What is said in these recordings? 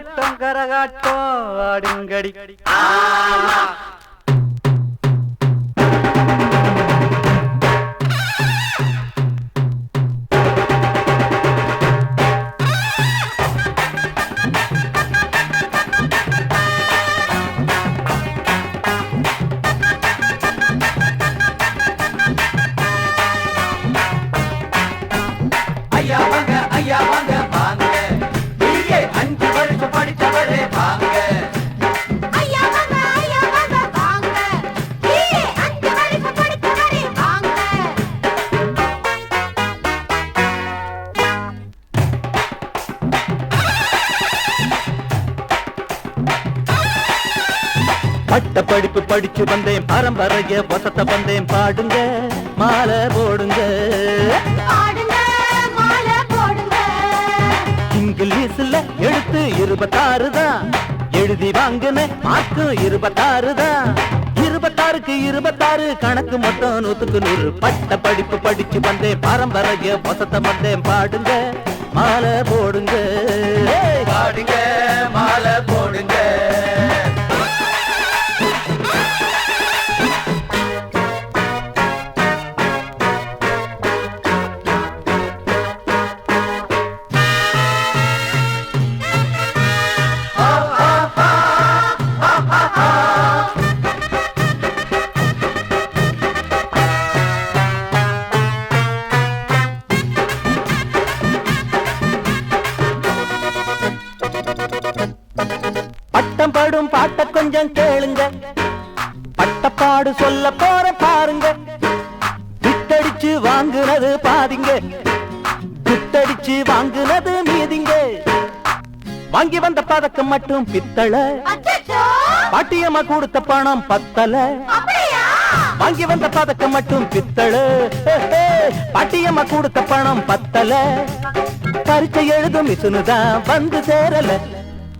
ஒயிலாட்டம் கரகாட்டம் ஆடுங்கடி. பட்ட படிப்பு படிச்சு வந்தேன், பரம்பரைய வசத்த வந்தேன், பாடுங்க மாலை போடுங்க. இங்கிலீஷ்ல எழுத்து 26 தான், எழுதி வாங்கின மார்க்கு 26 தான். 26க்கு 26 கணக்கு மொத்தம் 100க்கு 100. பட்ட படிப்பு படிச்சு வந்தேன், பரம்பரைய வசத்த வந்தேன், பாடுங்க மாலை போடுங்க. பாடுங்க மாலை போடுங்க. பட்டம் படும் பாட்ட கொஞ்சம் கேளுங்க, பட்டப்பாடு சொல்ல போற பாருங்க. விட்டடிச்சு வாங்குனது பாதிங்க, விட்டடிச்சு வாங்குனது மீதிங்க. வாங்கி வந்த பதக்கம் மட்டும் பித்தள, பாட்டியம்மா கொடுத்த பணம் பத்தல. வாங்கி வந்த பதக்கம் மட்டும் பித்தள, பாட்டியம்மா கொடுத்த பணம் பத்தல. பரீட்சை எழுதும் மிசுனுதான் வந்து சேரல.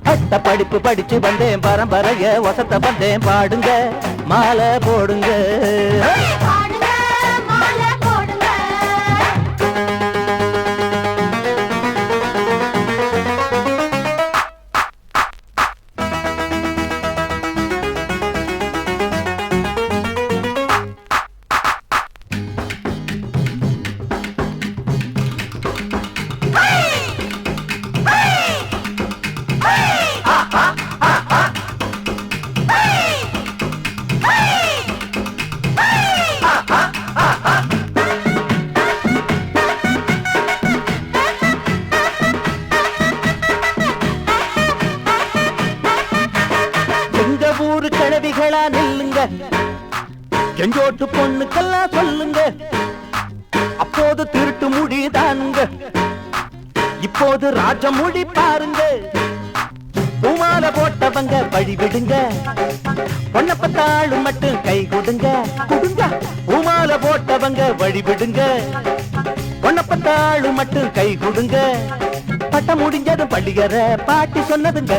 பட்ட படிப்பு படிச்சு வந்தேன், பரம்பரைய வசத்த வந்தேன், பாடுங்க மாலை போடுங்க. ஊரு கிழவிகளா நில்லுங்க, செஞ்சோட்டு பொண்ணுக்கெல்லாம் சொல்லுங்க. அப்போது திருட்டு முடி தானுங்க, இப்போது ராஜ முடி பாருங்க. பூமால போட்டவங்க வழி விடுங்க, பொண்ண பத்தாளு மட்டும் கை கொடுங்க. கொடுங்க பூமால போட்டவங்க வழி விடுங்க, பொண்ண பத்தாளு மட்டும் கை கொடுங்க. பட்டம் முடிஞ்சது பள்ளிகர பாட்டி சொன்னதுங்க.